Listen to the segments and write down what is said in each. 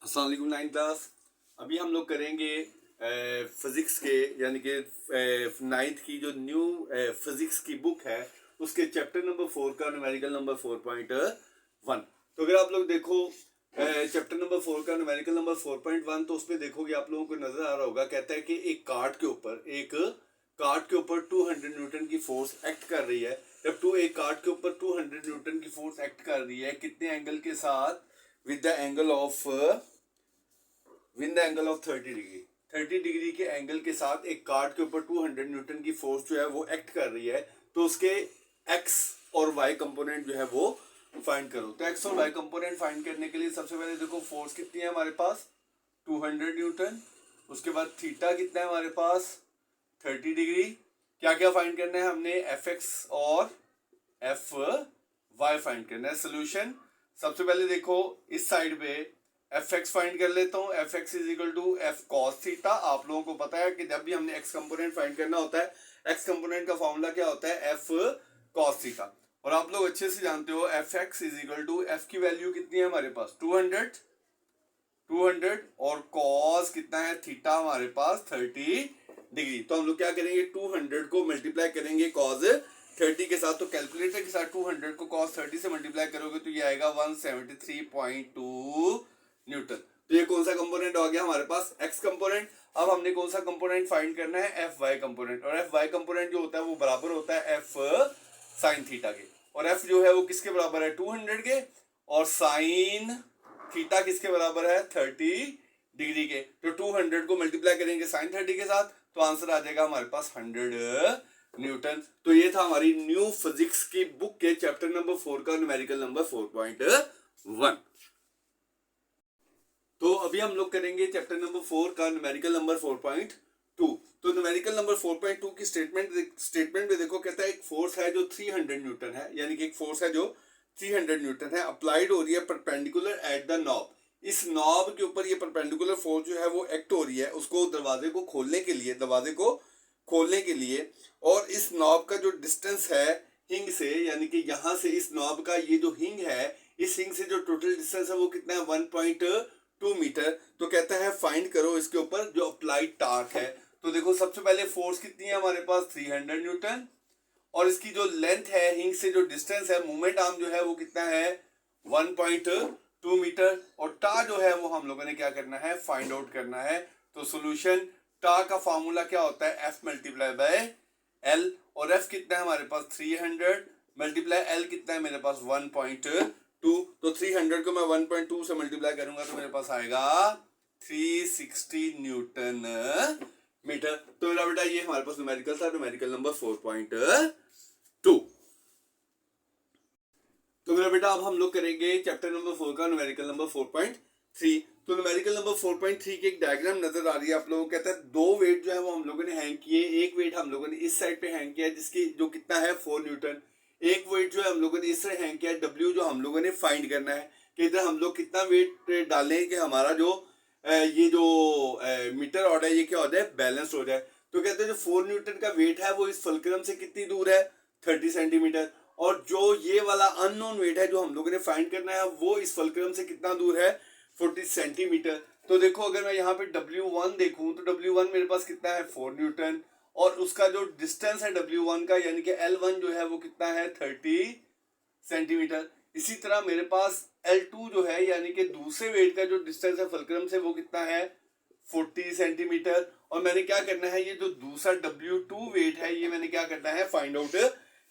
अस्सलाम वालेकुम nine class. अभी हम लोग करेंगे फिजिक्स के यानी कि नाइन्थ की जो न्यू फिजिक्स की बुक है उसके चैप्टर नंबर 4 का न्यूमेरिकल नंबर 4.1। तो अगर आप लोग देखो चैप्टर नंबर 4 का न्यूमेरिकल नंबर 4.1 तो उसमें देखोगे आप लोगों को नजर आ रहा होगा, कहता है कि एक कार्ड के ऊपर 200 न्यूटन की फोर्स एक्ट कर रही है। जब एक कार्ड के ऊपर 200 न्यूटन की फोर्स एक्ट कर रही है कितने एंगल के साथ? With the angle of 30 degree. 30 degree के एंगल के साथ एक कार्ड के ऊपर 200 न्यूटन की फोर्स जो है वो एक्ट कर रही है। तो उसके एक्स और वाई कंपोनेंट जो है वो फाइंड करो। तो एक्स और वाई कंपोनेंट फाइंड करने के लिए सबसे पहले देखो फोर्स कितनी है हमारे पास, 200 न्यूटन। उसके बाद थीटा कितना है हमारे पास, 30 डिग्री। क्या क्या फाइंड करना है हमने, एफ एक्स और एफ वाई फाइंड करना है। सोल्यूशन सबसे पहले देखो इस साइड पे एफ एक्स फाइंड कर लेता हूँ। F X is equal to F cos theta. आप लोगों को पता है कि जब भी हमने एक्स कंपोनेंट फाइंड करना होता है, एक्स कंपोनेंट का फॉर्मूला क्या होता है, एफ कॉस थीटा। और आप लोग अच्छे से जानते हो F X is equal to F की वैल्यू कितनी है हमारे पास, 200 और कॉस कितना है, थीटा हमारे पास 30 डिग्री। तो हम लोग क्या करेंगे, 200 को मल्टीप्लाई करेंगे कॉस 30 के साथ। तो कैलकुलेटर के साथ 200 को cos 30 से मल्टीप्लाई करोगे तो ये आएगा 173.2 न्यूटन। तो ये कौन सा कंपोनेंट हो गया हमारे पास, एक्स कंपोनेंट। अब हमने कौन सा कंपोनेंट फाइंड करना है, एफ वाई कंपोनेंट। और एफ वाई कंपोनेंट जो होता है वो बराबर होता है एफ साइन थीटा के। और एफ जो है वो किसके बराबर है, 200 के। और साइन थीटा किसके बराबर है, 30 डिग्री के। तो 200 को मल्टीप्लाई करेंगे साइन 30 के साथ तो आंसर आ जाएगा हमारे पास 100 न्यूटन। तो ये था हमारी न्यू फिजिक्स की बुक के चैप्टर नंबर 4 का न्यूमेरिकल नंबर 4.1। तो अभी हम लोग करेंगे चैप्टर नंबर 4 का न्यूमेरिकल नंबर 4.2। तो न्यूमेरिकल नंबर 4.2 की स्टेटमेंट में देखो, कहता है एक फोर्स है जो 300 न्यूटन है, यानी कि एक फोर्स है जो 300 न्यूटन है, अप्लाइड हो रही है परपेंडिकुलर एट द नॉब। इस नॉब के ऊपर ये परपेंडिकुलर फोर्स जो है वो एक्ट हो रही है उसको दरवाजे को खोलने के लिए। और इस नॉब का जो डिस्टेंस है हिंग से, यानी कि यहां से इस नॉब का ये जो हिंग है, इस हिंग से जो टोटल डिस्टेंस है वो कितना है, 1.2 मीटर। तो कहता है फाइंड करो इसके ऊपर जो अप्लाइड टार्क है। तो देखो सबसे पहले फोर्स कितनी है हमारे पास, 300 न्यूटन। और इसकी जो लेंथ है हिंग से जो डिस्टेंस है, मूवमेंट आर्म जो है वो कितना है, 1.2 मीटर। और टा जो है वो हम लोगों ने क्या करना है, फाइंड आउट करना है। तो सोल्यूशन टा का फार्मूला क्या होता है, एफ मल्टीप्लाई बाय एल। और एफ कितना है हमारे पास, 300 मल्टीप्लाई एल कितना है मेरे पास, 1.2। तो 300 को मैं 1.2 से मल्टीप्लाई करूंगा तो मेरे पास आएगा 360 न्यूटन मीटर। तो मेरा बेटा ये हमारे पास न्यूमेरिकल था, न्यूमेरिकल नंबर 4.2। तो मेरा बेटा अब हम लोग करेंगे चैप्टर नंबर 4 का न्यूमेरिकल नंबर 4.3। तो न्यूमेरिकल नंबर 4.3 की एक डायग्राम नजर आ रही है आप लोगों को। कहता है दो वेट जो है वो हम लोगों ने हैंग किए। एक वेट हम लोगों ने इस साइड पे हैंग किया जिसकी जो कितना है 4 न्यूटन। एक वेट जो है हम लोगों ने इस साइड हैंग किया, डब्ल्यू, जो हम लोगों ने फाइंड करना है कि इधर हम लोग कितना वेट डालें कि हमारा जो ये जो मीटर ऑर्डर है ये क्या हो जाए, बैलेंस हो जाए। तो कहते हैं जो 4 न्यूटन का वेट है वो इस फलक्रम से कितनी दूर है, 30 सेंटीमीटर। और जो ये वाला अननोन वेट है जो हम लोगों ने फाइंड करना है वो इस फलक्रम से कितना दूर है, 40 सेंटीमीटर। तो देखो अगर मैं यहाँ पे W1 देखूं तो W1 मेरे पास कितना है, 4 न्यूटन। और उसका जो डिस्टेंस है W1 का यानी कि L1 जो है वो कितना है, 30 सेंटीमीटर। इसी तरह मेरे पास L2 जो है यानी कि दूसरे वेट का जो डिस्टेंस है फलक्रम से वो कितना है, 40 सेंटीमीटर। और मैंने क्या करना है, ये जो दूसरा W2 वेट है ये मैंने क्या करना है, फाइंड आउट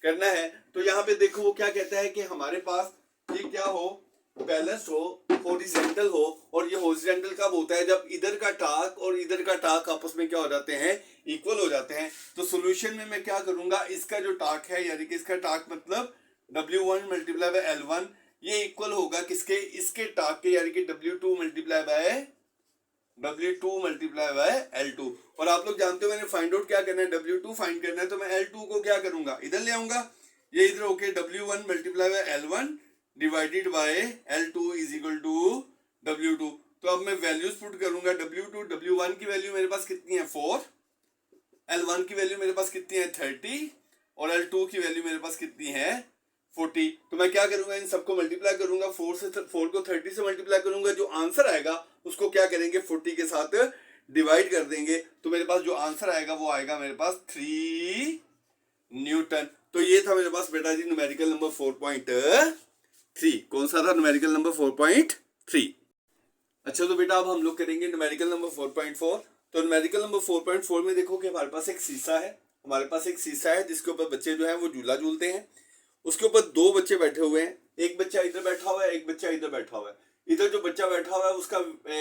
करना है। तो यहाँ पे देखो वो क्या कहता है कि हमारे पास ये क्या हो, बैलेंस हो, हॉरिजॉन्टल हो। और ये हॉरिजॉन्टल कब होता है, जब इधर का टार्क और इधर का टार्क आपस में क्या हो जाते हैं, इक्वल हो जाते हैं। तो सॉल्यूशन में मैं क्या करूंगा, इसका जो टार्क है यानी कि इसका टार्क मतलब W1 मल्टीप्लाई बाय L1 ये इक्वल होगा किसके, इसके टार्क के, यानी कि W2 मल्टीप्लाई बाय L2। और आप लोग जानते हो मैंने फाइंड आउट क्या करना है, W2 फाइंड करना है। तो मैं L2 को क्या करूंगा, इधर ले आऊंगा, ये इधर होके W1 multiply by L1 divided by L2 is equal to W2। तो अब मैं वैल्यूज पुट करूंगा, W1 की वैल्यू मेरे पास कितनी है, 4, L1 की वैल्यू मेरे पास कितनी है, 30, और L2 की वैल्यू मेरे पास कितनी है, 40। तो मैं क्या करूंगा, इन सबको मल्टीप्लाई करूंगा, 4 को 30 से मल्टीप्लाई करूंगा, जो आंसर आएगा उसको क्या करेंगे 40 के साथ डिवाइड कर देंगे, तो मेरे पास जो आंसर आएगा वो आएगा मेरे पास 3 न्यूटन। तो ये था मेरे पास बेटा जी न्यूमेरिकल नंबर 4.3। कौन सा था न्यूमेरिकल नंबर 4.3? अच्छा तो बेटा अब हम लोग करेंगे न्यूमेरिकल नंबर 4.4। तो न्यूमेरिकल नंबर 4.4 में देखो कि हमारे पास एक शीशा है, जिसके ऊपर बच्चे जो है वो झूला झूलते हैं। उसके ऊपर दो बच्चे बैठे हुए हैं, एक बच्चा इधर बैठा हुआ है, एक बच्चा इधर बैठा हुआ है। इधर जो बच्चा बैठा हुआ है उसका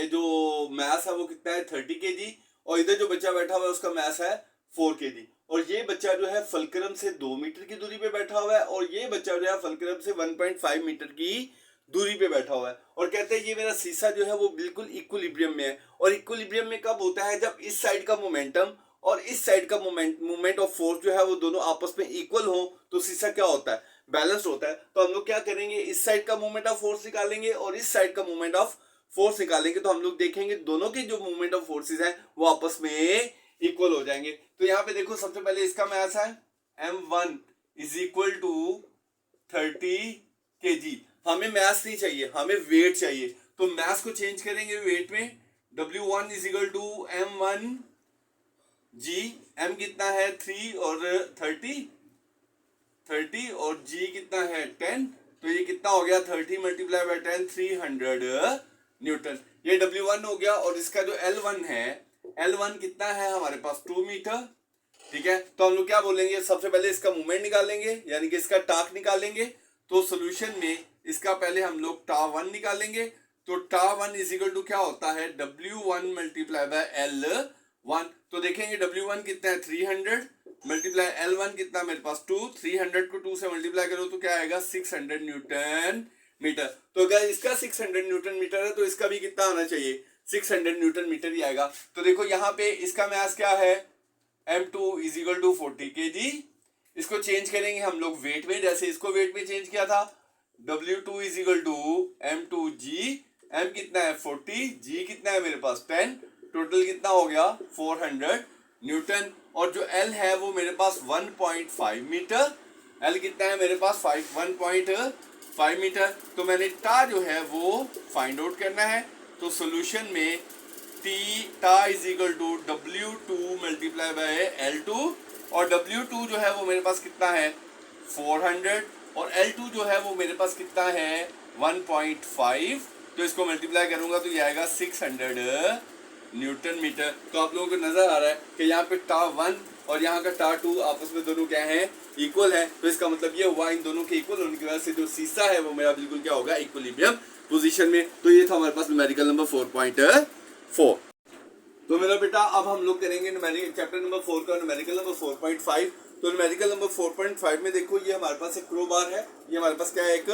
जो मैस है वो कितना है 30 kg, और इधर जो बच्चा बैठा हुआ है उसका मैस है 4 kg। और ये बच्चा जो है फलक्रम से 2 मीटर की दूरी पे बैठा हुआ है, और ये बच्चा जो है फलक्रम से 1.5 मीटर की दूरी पे बैठा हुआ है। और कहते हैं ये मेरा शीशा जो है वो बिल्कुल इक्विलिब्रियम में है। और इक्विलिब्रियम में कब होता है, जब इस साइड का मोमेंटम और इस साइड का मोमेंट ऑफ फोर्स जो है वो दोनों आपस में इक्वल हो, तो शीशा क्या होता है, बैलेंस होता है। तो हम लोग क्या करेंगे, इस साइड का मोमेंट ऑफ फोर्स निकालेंगे और इस साइड का मोमेंट ऑफ फोर्स निकालेंगे, तो हम लोग देखेंगे दोनों के जो मोमेंट ऑफ फोर्सेस हैं वो आपस में इक्वल हो जाएंगे। तो यहाँ पे देखो सबसे पहले इसका मैथ है m1 is equal to 30 kg। हमें मैथ नहीं चाहिए, हमें वेट चाहिए, तो मैथ को चेंज करेंगे वेट में। W1 is equal to m1 g, m कितना है 3 और 30 और g कितना है 10, तो ये कितना हो गया 30 मल्टीप्लाई बाय 10 300 न्यूटन। ये W1 हो गया। और इसका जो L1 है, L1 कितना है हमारे पास 2 मीटर। ठीक है, तो हम लोग क्या बोलेंगे, सबसे पहले इसका मूवमेंट निकालेंगे, यानी कि इसका टार्क निकालेंगे। तो सोल्यूशन में इसका पहले हम लोग टा1 निकालेंगे। तो टा1 इज इक्वल टू क्या होता है W1 मल्टीप्लाई बाय L1। तो देखेंगे W1 कितना है 300 मल्टीप्लाई L1 कितना मेरे पास 2, 300 को 2 से मल्टीप्लाई करो तो क्या आएगा 600 न्यूटन मीटर। तो अगर इसका 600 न्यूटन मीटर है तो इसका भी कितना आना चाहिए 600 न्यूटन मीटर ही आएगा। तो देखो यहाँ पे इसका मैथ क्या है M2 is equal to 40 kg। इसको चेंज करेंगे हम लोग वेट में, जैसे इसको वेट में चेंज किया था। W2 is equal to M2G, M कितना है 40, G कितना है मेरे पास 10, टोटल कितना हो गया 400 न्यूटन। और जो L है वो मेरे पास 1.5 मीटर, L कितना है मेरे पास 1.5 मीटर। तो मैंने टा जो है वो फाइंड आउट करना है। तो सोल्यूशन में टा is equal to W2 multiply by L2, और W2 जो है वो मेरे पास कितना है 400, और L2 जो है वो मेरे पास कितना है 1.5। तो इसको मल्टीप्लाई करूंगा तो ये आएगा 600 न्यूटन मीटर। तो आप लोगों को नजर आ रहा है कि यहाँ पे टा1 और यहाँ का टा2 आपस में दोनों क्या है इक्वल है। तो इसका मतलब ये हुआ इन दोनों के इक्वल होने की वजह से जो शीशा है वो मेरा बिल्कुल क्या होगा इक्विलिब्रियम पोजीशन में। तो ये था हमारे पास न्यूमेरिकल नंबर 4.4। तो मेरा बेटा अब हम लोग करेंगे चैप्टर नंबर 4 का न्यूमेरिकल नंबर 4.5। तो न्यूमेरिकल नंबर 4.5 में देखो ये हमारे पास एक क्रोबार है, ये हमारे पास क्या है एक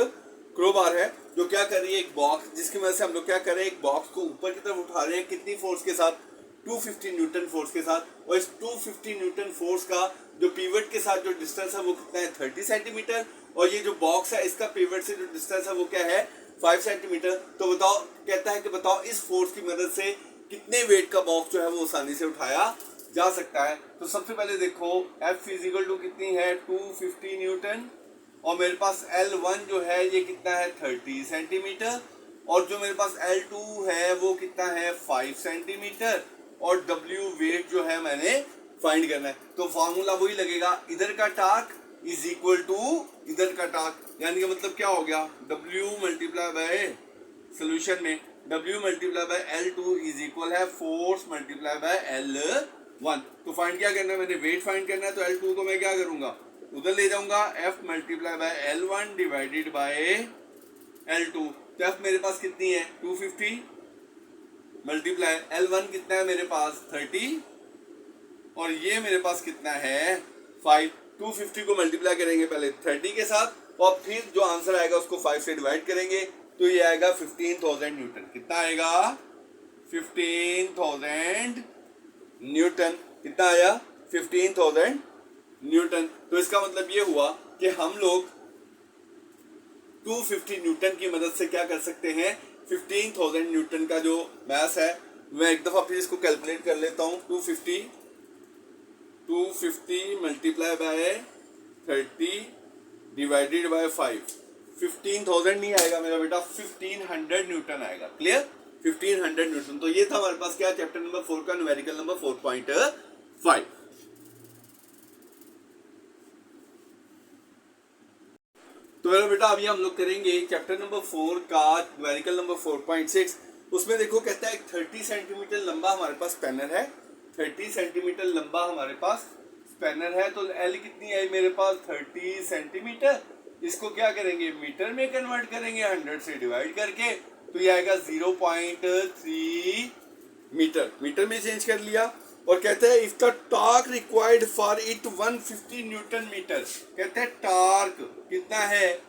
क्रोबार है जो क्या कर रही है एक बॉक्स, जिसकी वजह से हम लोग क्या कर रहे हैं एक बॉक्स को ऊपर की तरफ उठा रहे हैं। कितनी फोर्स के साथ 250 न्यूटन फोर्स के साथ। और इस 250 न्यूटन फोर्स का जो पिवट के साथ जो डिस्टेंस है वो कितना है 30 सेंटीमीटर, और ये जो बॉक्स है इसका पिवट से जो डिस्टेंस है वो क्या है 5 सेंटीमीटर। तो बताओ, कहता है कि बताओ इस फोर्स की मदद से कितने वेट का बॉक्स जो है वो आसानी से उठाया जा सकता है। तो सबसे पहले देखो F फिजिकल टू कितनी है 250 न्यूटन, और मेरे पास L1 जो है ये कितना है 30 सेंटीमीटर, और जो मेरे पास L2 है वो कितना है 5 सेंटीमीटर, और W वेट जो है मैंने फाइंड करना है। तो फॉर्मूला वही लगेगा, इधर का टार्क इज इक्वल टू इधर का टार्क, यानी कि मतलब क्या हो गया W मल्टीप्लाई बाय सोल्यूशन में W multiply by L2 is equal है फोर्स मल्टीप्लाई बाय L1। तो फाइंड क्या करना है, मैंने वेट फाइंड करना है। तो L2 को मैं क्या करूंगा उधर ले जाऊंगा, F multiply by L1 divided by L2। तो F मेरे पास कितनी है 250 मल्टीप्लाई L1 कितना है मेरे पास 30, और ये मेरे पास कितना है 5। 250 को मल्टीप्लाई करेंगे पहले 30 के साथ, और फिर जो आंसर आएगा उसको 5 से डिवाइड करेंगे, तो ये आएगा 15,000 न्यूटन। कितना आएगा 15,000 न्यूटन। कितना आया 15,000 न्यूटन। तो इसका मतलब ये हुआ कि हम लोग 250 न्यूटन की मदद से क्या कर सकते हैं 15,000 न्यूटन का जो मास है, मैं एक दफा फिर इसको कैलकुलेट कर लेता हूँ। 250 मल्टीप्लाई बाय 30 डिवाइडेड बाय 5, 15,000 नहीं आएगा मेरा बेटा, 1500 न्यूटन आएगा। Clear, 1500 Newton. तो ये था हमारे पास क्या, चैप्टर नंबर 4 का न्यूमेरिकल नंबर 4.5। तो मेरा बेटा अभी हम लोग करेंगे चैप्टर नंबर 4 का न्यूमेरिकल नंबर 4.6। उसमें देखो कहता है 30 सेंटीमीटर लंबा हमारे पास स्पैनर है, 30 सेंटीमीटर लंबा हमारे पास स्पैनर है। तो एल कितनी आई मेरे पास, 30 सेंटीमीटर। इसको क्या करेंगे, मीटर में कन्वर्ट करेंगे 100 से डिवाइड करके, तो ये आएगा 0.3 मीटर। मीटर में चेंज कर लिया। और कहते हैं if the torque required for it 150 newton meter. कहते हैं टॉर्क कितना है,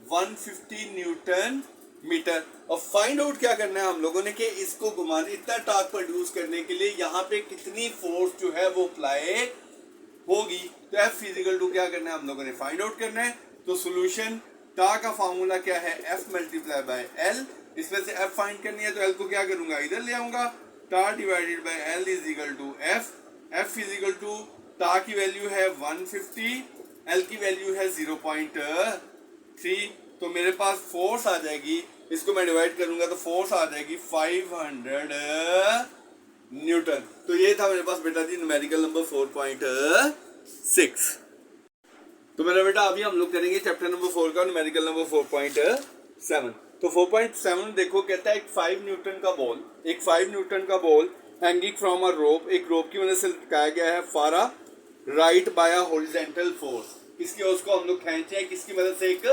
150 न्यूटन मीटर। और फाइंड आउट क्या करना है हम लोगों ने कि इसको घुमाने, इतना टॉर्क प्रोड्यूस करने के लिए यहाँ पे कितनी फोर्स जो है वो अप्लाई होगी। तो एफ फिजिकल टू क्या करना है हम लोगों ने, फाइंड आउट करना है। तो सोल्यूशन टॉर्क का फॉर्मूला क्या है, एफ मल्टीप्लाई बाय एल। इसमें से एफ फाइंड करनी है तो एल को क्या करूंगा, इधर ले आऊंगा। Torque divided by L is equal to F. F is equal to torque की वैल्यू है 150, एल की वैल्यू है 0.3। तो मेरे पास फोर्स आ जाएगी, इसको मैं डिवाइड करूंगा तो फोर्स आ जाएगी 500 न्यूटन। तो ये था मेरे पास बेटा जी न्यूमेरिकल नंबर 4.6। तो मेरा बेटा अभी हम लोग करेंगे चैप्टर नंबर 4 का न्यूमेरिकल नंबर 4.7। तो 4.7 देखो कहता है एक 5 न्यूटन का बॉल, एक 5 न्यूटन का ball hanging from a rope, एक रोप की मदद से लटकाया गया है for a right by a horizontal force. किसकी, उसको हम लोग खींचे हैं किसकी मदद से, एक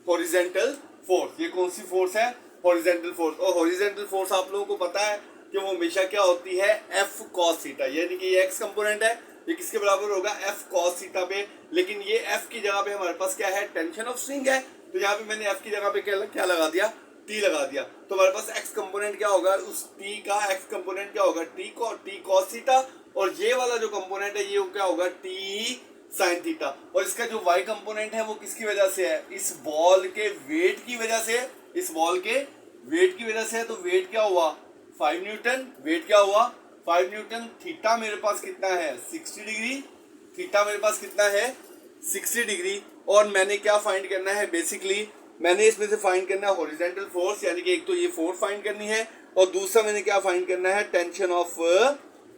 हॉरिजॉन्टल फोर्स। ये कौन सी फोर्स है, हॉरिजॉन्टल फोर्स। और हॉरिजॉन्टल फोर्स आप लोगों को पता है कि वो हमेशा क्या होती है, एफ कॉस थीटा। यानी कि ये एक्स कंपोनेंट है, ये किसके बराबर होगा, एफ कॉस थीटा पे। लेकिन ये एफ की जगह पे हमारे पास क्या है, टेंशन ऑफ स्ट्रिंग है। तो यहाँ पे मैंने एफ की जगह पे क्या लगा दिया, टी लगा दिया। तो हमारे पास एक्स कंपोनेंट क्या होगा, उस टी का एक्स कंपोनेंट क्या होगा, टी कॉस थीटा। और ये वाला जो कंपोनेंट है ये क्या होगा, टी साइन थीटा। और इसका जो वाई कंपोनेंट है वो किसकी वजह से है, इस बॉल के वेट की वजह से, इस बॉल के वेट की वजह से है। तो वेट क्या हुआ, 5 न्यूटन। वेट क्या हुआ, 5 न्यूटन। थीटा मेरे पास कितना है, 60 डिग्री। थीटा मेरे पास कितना है, 60 डिग्री। और मैंने क्या फाइंड करना है, बेसिकली मैंने इसमें से फाइंड करना है हॉरिजॉन्टल फोर्स, यानी कि एक तो ये फोर्स फाइंड करनी है और दूसरा मैंने क्या फाइंड करना है, टेंशन ऑफ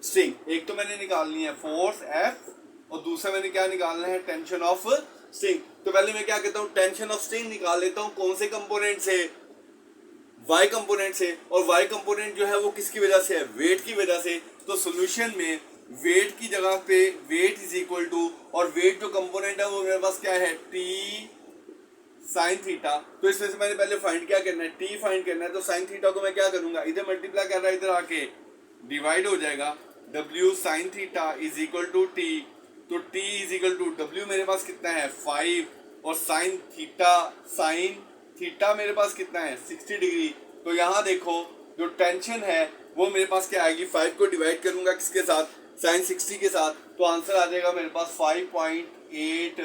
स्ट्रिंग। एक तो मैंने निकालनी है फोर्स एफ और दूसरा मैंने क्या निकालना है, टेंशन ऑफ स्ट्रिंग। तो पहले मैं क्या कहता हूँ, टेंशन ऑफ स्ट्रिंग निकाल लेता हूँ। कौन से कंपोनेंट से, वाई कंपोनेंट से। और वाई कंपोनेंट जो है वो किसकी वजह से है, वेट की वजह से। तो सॉल्यूशन में वेट की जगह पे वेट इज इक्वल टू, और वेट जो कंपोनेंट है वो मेरे पास क्या है, टी साइन थीटा। तो इसमें से मैंने पहले फाइंड क्या करना है, टी फाइंड करना है। तो साइन थीटा को मैं क्या करूंगा, इधर मल्टीप्लाई कर रहा है, इधर आके डिवाइड हो जाएगा। W sine theta is equal to T. तो T is equal to W मेरे पास कितना है 5, और साइन थीटा मेरे पास कितना है 60 डिग्री। तो यहाँ देखो जो टेंशन है वो मेरे पास क्या आएगी, 5 को डिवाइड करूंगा किसके साथ, साइन 60 के साथ। तो आंसर आ जाएगा मेरे पास 5.8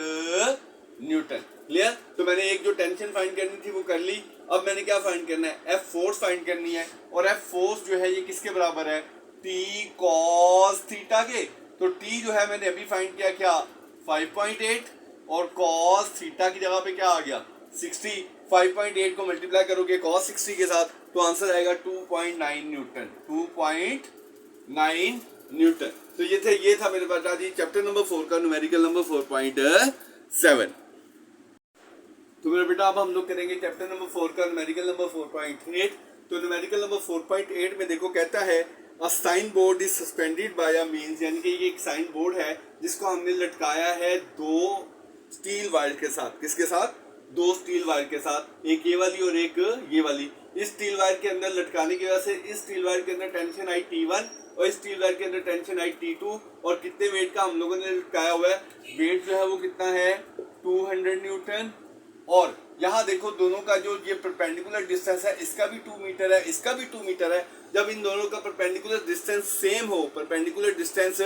न्यूटन। क्लियर। तो मैंने एक जो टेंशन फाइंड करनी थी वो कर ली। अब मैंने क्या फाइंड करना है, एफ फोर्स फाइंड करनी है। और एफ फोर्स जो है ये किसके बराबर है, टी कॉस थीटा के। तो टी जो है मैंने अभी फाइंड किया क्या 5.8, और कॉस थीटा की जगह पे क्या आ गया 60। 5.8 को मल्टीप्लाई करोगे कॉस 60 के साथ तो आंसर आएगा 2.9 न्यूटन। 2.9 न्यूटन। तो ये था मेरे बेटा जी चैप्टर नंबर 4 का न्यूमेरिकल नंबर 4.7। तो मेरे बेटा अब हम लोग करेंगे चैप्टर नंबर 4 का न्यूमेरिकल नंबर 4.8। तो न्यूमेरिकल नंबर 4.8 में देखो कहता है a sign board is suspended by a means, यानी कि ये एक साइन बोर्ड है जिसको हमने लटकाया है 2 स्टील वायर के साथ। किसके साथ, 2 स्टील वायर के साथ, एक ये वाली और एक ये वाली। इस स्टील वायर के अंदर लटकाने की वजह से इस स्टील वायर के अंदर टेंशन आई T1 और इस स्टील वायर के अंदर टेंशन आई T2। और कितने वेट का हम लोगों ने लटकाया हुआ है, वेट जो है वो कितना है 200 न्यूटन। और यहाँ देखो दोनों का जो ये परपेंडिकुलर डिस्टेंस है इसका भी 2 मीटर है, इसका भी 2 मीटर है। जब इन दोनों का परपेंडिकुलर डिस्टेंस सेम हो, परपेंडिकुलर डिस्टेंस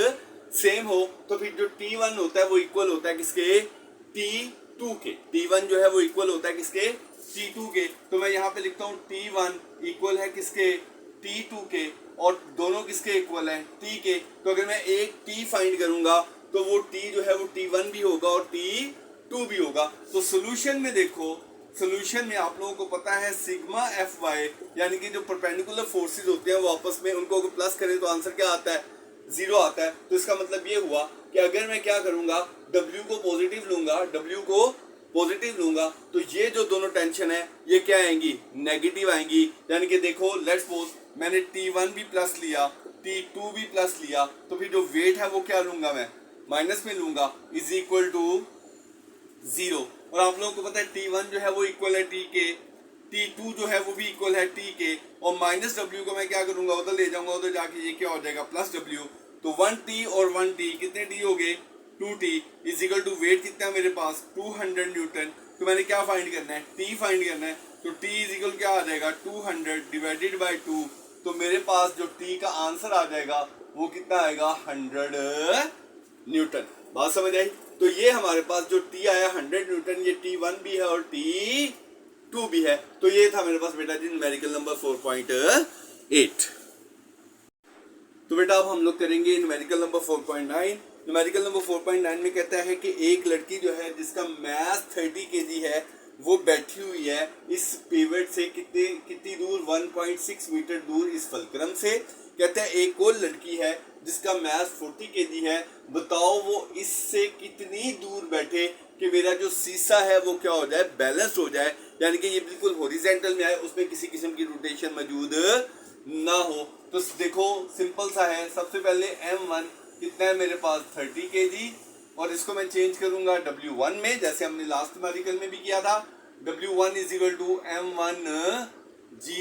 सेम हो तो फिर जो T1 होता है वो इक्वल होता है किसके, T2 के। T1 जो है वो इक्वल होता है किसके, T2 के। तो मैं यहाँ पे लिखता हूँ T1 इक्वल है किसके, T2 के। और दोनों किसके इक्वल है, T के। तो अगर मैं एक T फाइंड करूंगा तो वो T जो है वो T1 भी होगा और टू भी होगा। तो सोल्यूशन में देखो, सोल्यूशन में आप लोगों को पता है सिग्मा एफ वाई यानी कि जो परपेंडिकुलर फोर्सेस होते हैं वो आपस में उनको अगर प्लस करें तो आंसर क्या आता है, जीरो आता है। तो इसका मतलब ये हुआ कि अगर मैं क्या करूंगा, W को पॉजिटिव लूंगा, W को पॉजिटिव लूंगा तो ये जो दोनों टेंशन है ये क्या आएंगी, नेगेटिव आएंगी। यानी कि देखो लेट्स सपोज मैंने T1 भी प्लस लिया, T2 भी प्लस लिया, तो फिर जो वेट है वो क्या लूंगा, मैं माइनस में लूंगा, इज इक्वल टू जीरो। और आप लोगों को पता है T1 जो है वो इक्वल है T के, T2 जो है वो भी इक्वल है T के, और माइनस W को मैं क्या करूंगा, उधर ले जाऊंगा, उधर जाके ये क्या हो जाएगा, प्लस W। तो 1T और 1T कितने T हो गए, 2T is equal to wait कितना है मेरे पास 200 न्यूटन। तो मैंने क्या फाइंड करना है, T फाइंड करना है। तो T इज इक्वल क्या आ जाएगा, 200 डिवाइडेड बाई 2। तो मेरे पास जो T का आंसर आ जाएगा वो कितना आएगा, 100 न्यूटन। बात समझ आई। तो ये हमारे पास जो T आया 100 न्यूटन, ये T1 भी है और T2 भी है। तो ये था मेरे पास बेटा जी न्यूमेरिकल नंबर 4.8। तो बेटा अब हम लोग करेंगे न्यूमेरिकल नंबर 4.9। न्यूमेरिकल नंबर 4.9 में कहता है कि एक लड़की जो है जिसका मास 30 kg है वो बैठी हुई है इस पिवट से कितनी दूर, 1.6 मीटर दूर इस फलक्रम से। कहता है एक और लड़की है जिसका मास 40 kg है, बताओ वो इससे कितनी दूर बैठे कि मेरा जो शीशा है वो क्या हो जाए, बैलेंस हो जाए, यानी कि ये बिल्कुल हॉरिजॉन्टल में आए, उसमें किसी किस्म की रोटेशन मौजूद ना हो। तो देखो सिंपल सा है, सबसे पहले M1 कितना है मेरे पास 30 kg, और इसको मैं चेंज करूंगा W1 में, जैसे हमने लास्ट न्यूमेरिकल में भी किया था। W1 is equal to M1G,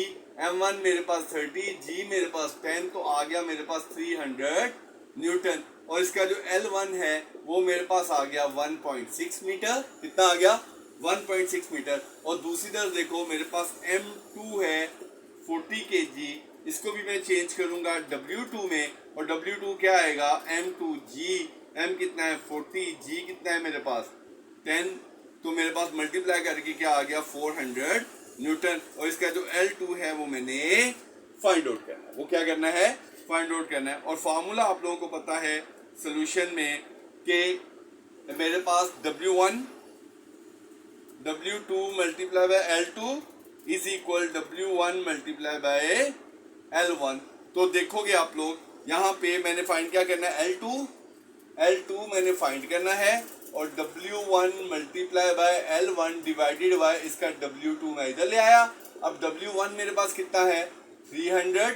M1 मेरे पास 30, G मेरे पास 10, तो आ गया मेरे पास 300 न्यूटन। और इसका जो L1 है वो मेरे पास आ गया 1.6 मीटर। कितना आ गया, 1.6 मीटर। और दूसरी तरफ देखो मेरे पास M2 है 40 kg, इसको भी मैं चेंज करूंगा W2 में, और W2 क्या आएगा, M2G, M कितना है 40, G कितना है मेरे पास 10, तो मेरे पास मल्टीप्लाई करके क्या आ गया 400 न्यूटन। और इसका जो L2 है वो मैंने फाइंड आउट करना है, वो क्या करना है, फाइंड आउट करना है। और फार्मूला आप लोगों को पता है सोल्यूशन में कि मेरे पास W1 W2 multiply by L2 is equal W1 multiply by L1। तो देखोगे आप लोग यहाँ पे मैंने फाइंड क्या करना है, L2 मैंने फाइंड करना है, और W1 multiply by L1 divided bye इसका W2 मैं इधर ले आया। अब W1 मेरे पास कितना है 300,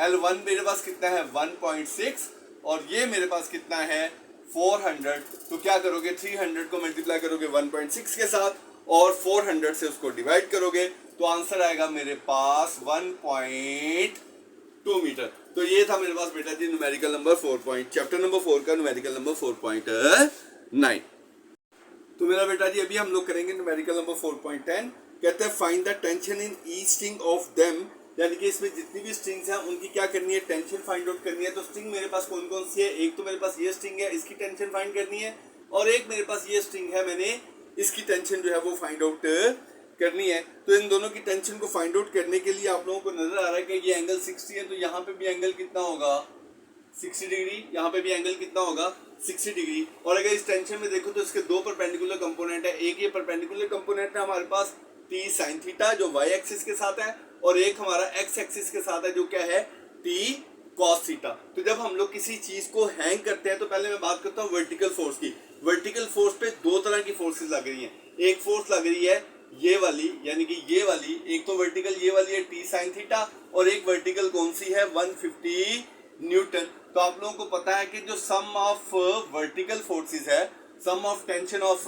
L1 मेरे पास कितना है 1.6, और ये मेरे पास कितना है 400। तो क्या करोगे, 300 को मल्टीप्लाई करोगे 1.6 के साथ और 400 से उसको डिवाइड करोगे, तो आंसर आएगा मेरे पास 1.2 मीटर। तो ये था मेरे पास बेटा जी न्यूमेरिकल नंबर 4 चैप्टर नंबर 4 का न्यूमेरिकल नंबर 4.9। तो मेरा बेटा जी अभी हम लोग करेंगे न्यूमेरिकल नंबर 4.10। कहते हैं find the tension in each string of them, यानी कि इसमें जितनी भी स्ट्रिंग्स हैं उनकी क्या करनी है, टेंशन फाइंड आउट करनी है। तो स्ट्रिंग मेरे पास कौन कौन सी है, एक तो मेरे पास ये स्ट्रिंग है, इसकी टेंशन फाइंड करनी है, और एक मेरे पास ये स्ट्रिंग है, मैंने इसकी टेंशन जो है वो फाइंड आउट करनी है। तो इन दोनों की टेंशन को फाइंड आउट करने के लिए आप लोगों को नजर आ रहा है कि ये एंगल 60 है, तो यहाँ पे भी एंगल कितना होगा 60 डिग्री, यहाँ पे भी एंगल कितना होगा 60 डिग्री। और अगर इस टेंशन में देखो तो इसके दो परपेंडिकुलर कंपोनेंट है, एक ये परपेंडिकुलर कंपोनेंट है हमारे पास T sin थीटा जो y एक्सिस के साथ है, और एक हमारा x एक्सिस के साथ है जो क्या है T cos थीटा। तो जब हम लोग किसी चीज को हैंग करते हैं तो पहले मैं बात करता हूँ वर्टिकल फोर्स की। वर्टिकल फोर्स पे दो तरह की फोर्सेस लग रही हैं, एक फोर्स लग रही है ये वाली, यानी कि ये वाली, एक तो वर्टिकल ये वाली है T sin थीटा, और एक वर्टिकल कौन सी है 150 न्यूटन। तो आप लोगों को पता है कि जो सम ऑफ वर्टिकल फोर्सेस है, सम ऑफ टेंशन ऑफ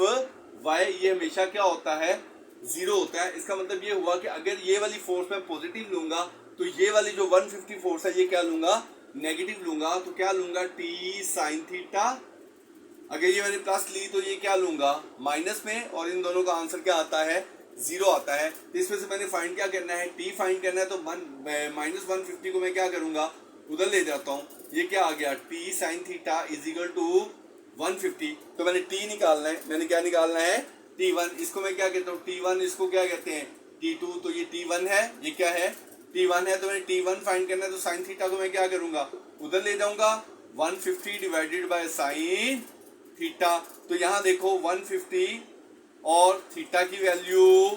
y, ये हमेशा क्या होता है जीरो होता है। इसका मतलब ये हुआ कि अगर ये वाली फोर्स मैं पॉजिटिव लूंगा तो ये वाली जो 150 फोर्स है ये क्या लूंगा, नेगेटिव लूंगा। तो क्या लूंगा T sin थीटा, अगर ये मैंने प्लस ली तो ये क्या लूंगा माइनस में, और इन दोनों का आंसर क्या आता है जीरो आता है। तो इसमें से मैंने फाइंड क्या करना है, T फाइंड करना है, तो माइनस 150 को मैं क्या करूंगा उधर ले जाता हूँ, ये क्या आ गया T sin theta is equal to 150। तो मैंने T निकालना है, मैंने क्या निकालना है T1, इसको मैं क्या कहता हूँ T1, इसको क्या कहते हैं T2, तो ये T1 है, ये क्या है T1 है। तो मैंने T1 फाइंड करना है, तो साइन थीटा को मैं क्या करूंगा उधर ले जाऊंगा, 150 डिवाइडेड बाय साइन थीटा, तो यहाँ देखो 150 और थीटा की वैल्यू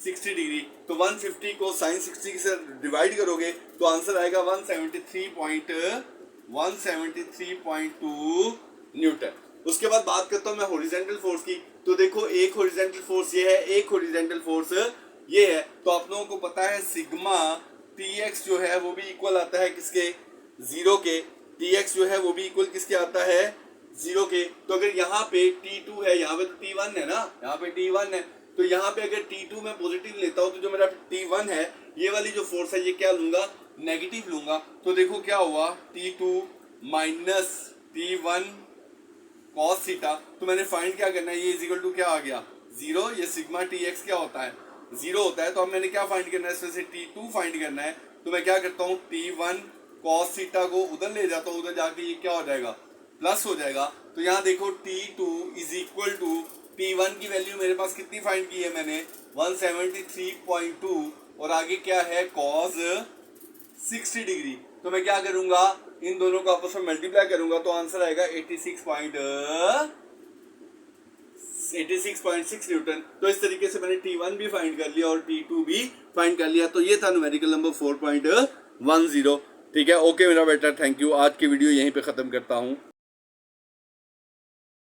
60 डिग्री, तो 150 को साइन 60 से डिवाइड करोगे तो आंसर आएगा 173.2 न्यूटन। उसके बाद बात करता हूं मैं हॉरिजॉन्टल फोर्स की, तो देखो एक हॉरिजॉन्टल फोर्स ये है, एक हॉरिजॉन्टल फोर्स ये है, तो आप लोगों को पता है सिग्मा Tx जो है वो भी इक्वल आता है किसके, जीरो के। Tx जो है वो भी इक्वल किसके आता है, जीरो के। तो अगर यहाँ पे T2 है, यहाँ पे तो T1 है ना, यहाँ पे T1 है, तो यहाँ पे अगर T2 में पॉजिटिव लेता हूँ तो जो मेरा T1 है ये वाली जो फोर्स है ये क्या लूंगा, नेगेटिव लूंगा। तो देखो क्या हुआ, T2 minus T1 cos theta, तो मैंने फाइंड क्या करना है, ये इज इक्वल टू क्या आ गया, जीरो। ये सिग्मा Tx क्या होता है, जीरो होता है। तो अब मैंने क्या फाइंड करना है, इसमें से T2 फाइंड करना है। तो मैं क्या करता हूँ, T1 कॉस थीटा को उधर ले जाता हूँ, उधर जाके ये क्या हो जाएगा, प्लस हो जाएगा। तो यहाँ देखो T2 is equal to T1 की वैल्यू मेरे पास कितनी फाइंड की है मैंने, 173.2, और आगे क्या है कॉस 60 डिग्री। तो मैं क्या करूंगा, इन दोनों को आपस में मल्टीप्लाई करूंगा तो आंसर आएगा 86.6 न्यूटन। तो इस तरीके से मैंने T1 भी फाइंड कर लिया और T2 भी फाइंड कर लिया। तो ये था न्यूमेरिकल नंबर 4.10। ठीक है, ओके मेरा बेटा, थैंक यू। आज की वीडियो यहीं पे खत्म करता हूँ।